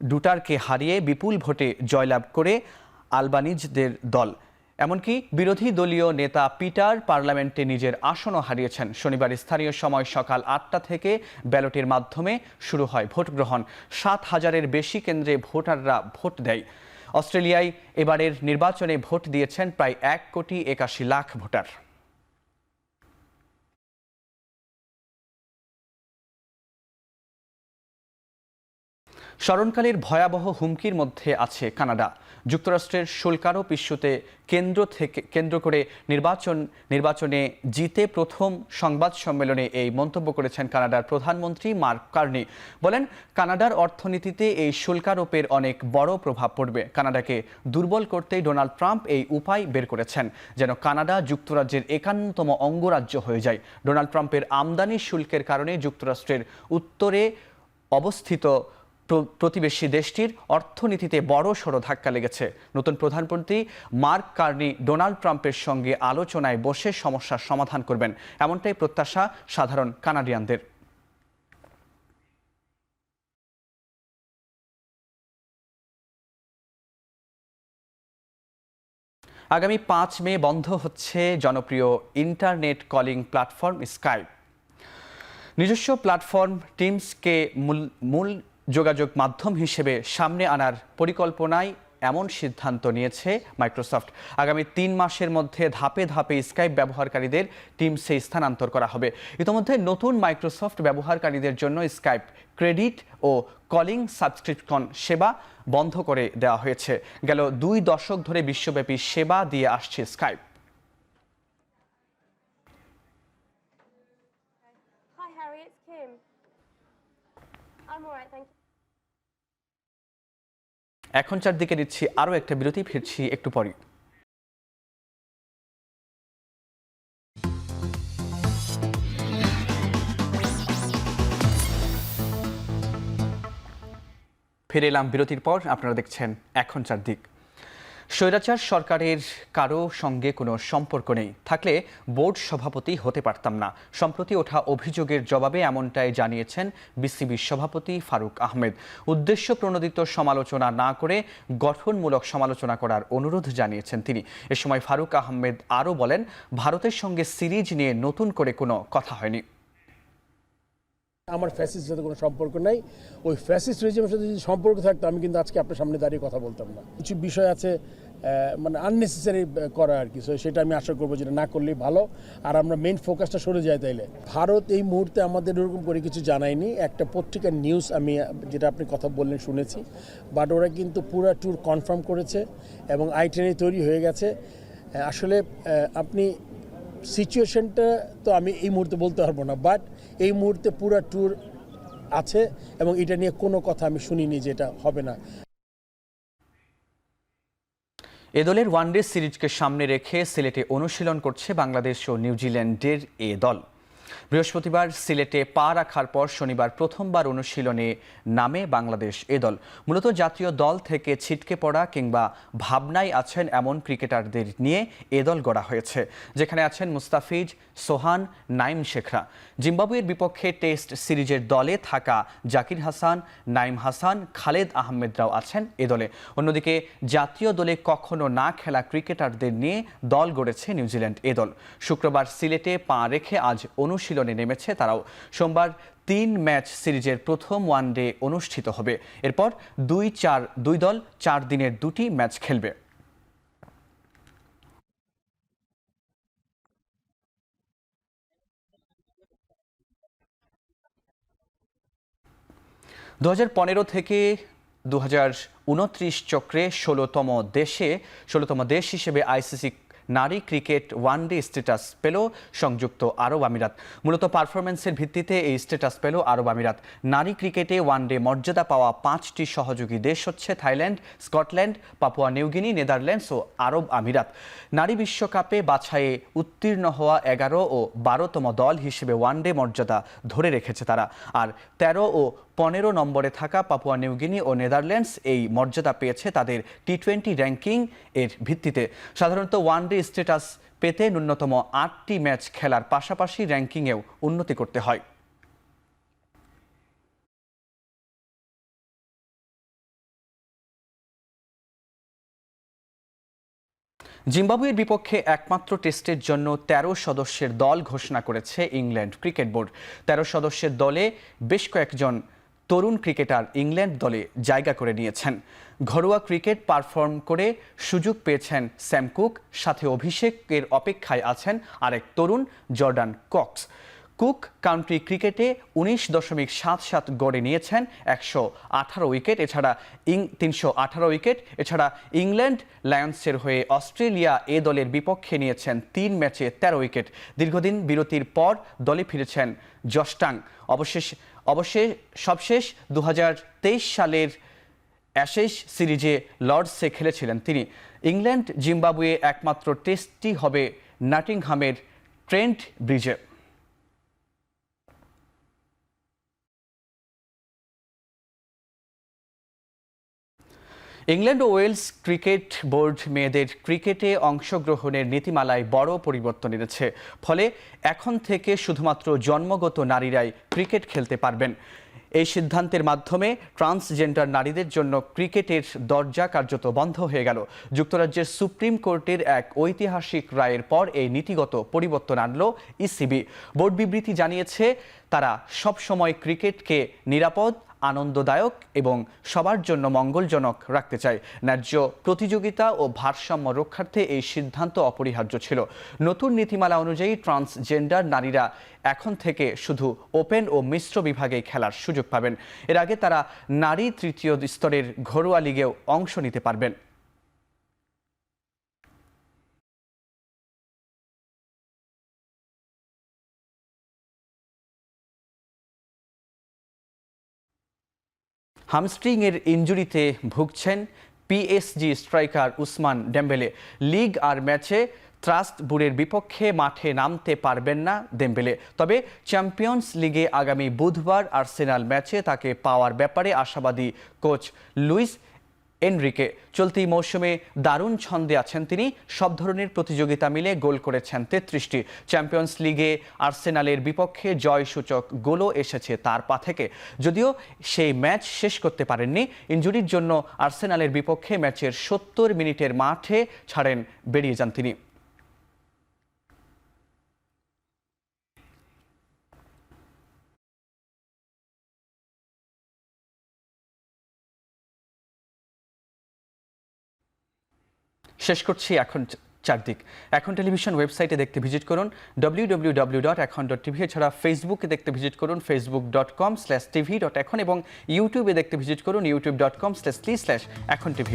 ডুটারকে হারিয়ে বিপুল ভোটে জয়লাভ করে আলবানিজদের দল। এমনকি বিরোধী দলীয় নেতা পিটার পার্লামেন্টে নিজের আসনও হারিয়েছেন। শনিবার স্থানীয় সময় সকাল 8টা থেকে ব্যালটের মাধ্যমে শুরু হয় ভোট গ্রহণ। 7,000-এর বেশি কেন্দ্রে ভোটাররা ভোট দেয়। অস্ট্রেলিয়ায় এবারের নির্বাচনে ভোট দিয়েছেন প্রায় 1,81,00,000 ভোটার। স্মরণকালের ভয়াবহ হুমকির মধ্যে আছে কানাডা। যুক্তরাষ্ট্রের শুল্কারোপ ইস্যুতে কেন্দ্র করে নির্বাচনে জিতে প্রথম সংবাদ সম্মেলনে এই মন্তব্য করেছেন কানাডার প্রধানমন্ত্রী মার্ক কার্নি। বলেন, কানাডার অর্থনীতিতে এই শুল্কারোপের অনেক বড় প্রভাব পড়বে। কানাডাকে দুর্বল করতেই ডোনাল্ড ট্রাম্প এই উপায় বের করেছেন, যেন কানাডা যুক্তরাজ্যের 51তম অঙ্গরাজ্য হয়ে যায়। ডোনাল্ড ট্রাম্পের আমদানি শুল্কের কারণে যুক্তরাষ্ট্রের উত্তরে অবস্থিত প্রতিবেশী দেশটির অর্থনীতিতে বড় সড় ধাক্কা লেগেছে। নতুন প্রধানমন্ত্রী মার্ক কার্নি ডোনাল্ড ট্রাম্পের সঙ্গে আলোচনায় বসে সমস্যার সমাধান করবেন, এমনটাই প্রত্যাশা সাধারণ কানাডিয়ানদের। আগামী 5 মে বন্ধ হচ্ছে জনপ্রিয় ইন্টারনেট কলিং প্ল্যাটফর্ম স্কাইপ। নিজস্ব প্ল্যাটফর্ম টিমসকে মূল যোগাযোগ মাধ্যম হিসেবে সামনে আনার পরিকল্পনায় এমন সিদ্ধান্ত নিয়েছে মাইক্রোসফট। আগামী 3 মাসের মধ্যে ধাপে ধাপে স্কাইপ ব্যবহারকারীদের টিমসে স্থানান্তর করা হবে। ইতিমধ্যে নতুন মাইক্রোসফট ব্যবহারকারীদের জন্য স্কাইপ ক্রেডিট ও কলিং সাবস্ক্রিপশন সেবা বন্ধ করে দেওয়া হয়েছে। গেল 2 দশক ধরে বিশ্বব্যাপী সেবা দিয়ে আসছে স্কাইপ। এখন চারদিকে নিচ্ছি আরও একটা বিরতি, ফিরছি একটু পরে। ফিরে এলাম বিরতির পর। আপনারা দেখছেন এখন চারদিক। স্বৈরাচার সরকারের কারো সঙ্গে কোনো সম্পর্ক নেই, থাকলে বোর্ড সভাপতি হতে পারতাম না। সম্প্রতি ওঠা অভিযোগের জবাবে এমনটাই জানিয়েছেন বিসিবির সভাপতি ফারুক আহমেদ। উদ্দেশ্য প্রণোদিত সমালোচনা না করে গঠনমূলক সমালোচনা করার অনুরোধ জানিয়েছেন তিনি। এ সময় ফারুক আহমেদ আরও বলেন, ভারতের সঙ্গে সিরিজ নিয়ে নতুন করে কোনো কথা হয়নি। আমার ফ্যাসিস্টের সাথে কোনো সম্পর্ক নাই। ওই ফ্যাসিস্ট রেজিমের সাথে যদি সম্পর্ক থাকতো আমি কিন্তু আজকে আপনার সামনে দাঁড়িয়ে কথা বলতাম না। কিছু বিষয় আছে মানে আননেসেসারি করা আর কি, সেটা আমি আশা করবো যেটা না করলেই ভালো, আর আমরা মেইন ফোকাসটা সরে যাই। তাইলে ভারত এই মুহূর্তে আমাদের এরকম করে কিছু জানায়নি। একটা পত্রিকার নিউজ আমি যেটা আপনি কথা বললেন শুনেছি, বাট ওরা কিন্তু পুরো ট্যুর কনফার্ম করেছে এবং আইটেনারি তৈরি হয়ে গেছে। আসলে আপনি সিচুয়েশনটা তো আমি এই মুহূর্তে বলতে পারবো না, বাট এই মুহূর্তে পুরো ট্যুর আছে এবং এটা নিয়ে কোনো কথা আমি শুনিনি যে এটা হবে না। এ দলের ওয়ানডে সিরিজকে সামনে রেখে সিলেটে অনুশীলন করছে বাংলাদেশ ও নিউজিল্যান্ডের এ দল। বৃহস্পতিবার সিলেটে পা রাখার পর শনিবার প্রথমবার অনুশীলনে নামে বাংলাদেশ এ দল। মূলত জাতীয় দল থেকে ছিটকে পড়া কিংবা ভাবনায় আছেন এমন ক্রিকেটারদের নিয়ে এ দল গড়া হয়েছে, যেখানে আছেন মুস্তাফিজ, সোহান, নাইম শেখরা। জিম্বাবুয়ের বিপক্ষে টেস্ট সিরিজের দলে থাকা জাকির হাসান, নাইম হাসান, খালেদ আহমেদরাও আছেন এ দলে। অন্যদিকে জাতীয় দলে কখনো না খেলা ক্রিকেটারদের নিয়ে দল গড়েছে নিউজিল্যান্ড এ দল। শুক্রবার সিলেটে পা রেখে আজ অনুশীলনে নেমেছে তারাও। সোমবার 3 ম্যাচ সিরিজের প্রথম ওয়ানডে অনুষ্ঠিত হবে। এরপর দুই দল 4 দিনের 2টি ম্যাচ খেলবে। দু 2015 থেকে 2029 চক্রে 16তম দেশ হিসেবে আইসিসি নারী ক্রিকেট ওয়ানডে স্ট্যাটাস পেল সংযুক্ত আরব আমিরাত। মূলত পারফরমেন্সের ভিত্তিতে এই স্ট্যাটাস পেল আরব আমিরাত। নারী ক্রিকেটে ওয়ানডে মর্যাদা পাওয়া 5টি সহযোগী দেশ হচ্ছে Thailand, Scotland, Papua New Guinea, Netherlands ও আরব আমিরাত। নারী বিশ্বকাপে বাছাইয়ে উত্তীর্ণ হওয়া 11 ও 12তম দল হিসেবে ওয়ানডে মর্যাদা ধরে রেখেছে তারা। আর 13 ও 15 নম্বরে থাকা পাপুয়া নিউগিনি ও নেদারল্যান্ডস এই মর্যাদা পেয়েছে তাদের টি20 র্যাঙ্কিং এর ভিত্তিতে। সাধারণত ওয়ানডে স্ট্যাটাস পেতে ন্যূনতম 8টি ম্যাচ খেলার পাশাপাশি র্যাঙ্কিংয়েও উন্নতি করতে হয়। জিম্বাবুয়ের বিপক্ষে একমাত্র টেস্টের জন্য 13 সদস্যের দল ঘোষণা করেছে ইংল্যান্ড ক্রিকেট বোর্ড। 13 সদস্যের দলে বেশ কয়েকজন তরুণ ক্রিকেটার ইংল্যান্ড দলে জায়গা করে নিয়েছেন। ঘরোয়া ক্রিকেট পারফর্ম করে সুযোগ পেয়েছেন স্যাম কুক, সাথে অভিষেকের অপেক্ষায় আছেন আরেক তরুণ জর্ডান কক্স। কুক কাউন্টি ক্রিকেটে 19.77 গড়ে নিয়েছেন 118 উইকেট, এছাড়া 318 উইকেট। এছাড়া ইংল্যান্ড লায়ন্সের হয়ে অস্ট্রেলিয়া এ দলের বিপক্ষে নিয়েছেন 3 ম্যাচে 13 উইকেট। দীর্ঘদিন বিরতির পর দলে ফিরেছেন জস্টাং। সবশেষ 2023 সালের অ্যাশেজ সিরিজে লর্ডসে খেলেছিলেন তিনি। ইংল্যান্ড জিম্বাবুয়ে একমাত্র টেস্টটি হবে নটিংহামের ট্রেন্ট ব্রিজে। ইংল্যান্ড ও ওয়েলস ক্রিকেট বোর্ড মেয়েদের ক্রিকেটে অংশগ্রহণের নীতিমালায় বড় পরিবর্তন এনেছে। ফলে এখন থেকে শুধুমাত্র জন্মগত নারীরাই ক্রিকেট খেলতে পারবেন। এই সিদ্ধান্তের মাধ্যমে ট্রান্সজেন্ডার নারীদের জন্য ক্রিকেটের দরজা কার্যত বন্ধ হয়ে গেল। যুক্তরাজ্যের সুপ্রিম কোর্টের এক ঐতিহাসিক রায়ের পর এই নীতিগত পরিবর্তন আনল ইসিবি। বোর্ড বিবৃতি জানিয়েছে, তারা সবসময় ক্রিকেটকে নিরাপদ, আনন্দদায়ক এবং সবার জন্য মঙ্গলজনক রাখতে চায়। ন্যায্য প্রতিযোগিতা ও ভারসাম্য রক্ষার্থে এই সিদ্ধান্ত অপরিহার্য ছিল। নতুন নীতিমালা অনুযায়ী ট্রান্সজেন্ডার নারীরা এখন থেকে শুধু ওপেন ও মিশ্র বিভাগে খেলার সুযোগ পাবেন। এর আগে তারা নারী তৃতীয় স্তরের ঘরোয়া লিগেও অংশ নিতে পারবেন। হামস্ট্রিংয়ের ইনজুরিতে ভুগছেন PSG striker Ousmane Dembele. League আর ম্যাচে স্ট্রাসবুরের বিপক্ষে মাঠে নামতে পারবেন না দেম্বেলে। তবে চ্যাম্পিয়ন্স লিগে আগামী বুধবার আর্সেনাল ম্যাচে তাকে পাওয়ার ব্যাপারে আশাবাদী কোচ লুইস এনরিকে। চলতি মৌসুমে দারুণ ছন্দে আছেন তিনি। সব ধরনের প্রতিযোগিতা মিলে গোল করেছেন 33টি। চ্যাম্পিয়ন্স লিগে আর্সেনালের বিপক্ষে জয়সূচক গোলও এসেছে তার পা থেকে। যদিও সেই ম্যাচ শেষ করতে পারেননি, ইনজুরির জন্য আর্সেনালের বিপক্ষে ম্যাচের 70 মিনিটের মাঠে ছাড়েন, বেরিয়ে যান তিনি। শেষ করছি এখন চারদিক। এখন টেলিভিশন ওয়েবসাইটে দেখতে ভিজিট করুন www.এখন.tv। এছাড়া ফেসবুকে দেখতে ভিজিট করুন facebook.com/tv.এখন এবং ইউটিউবে দেখতে ভিজিট করুন youtube.com/এখন tv।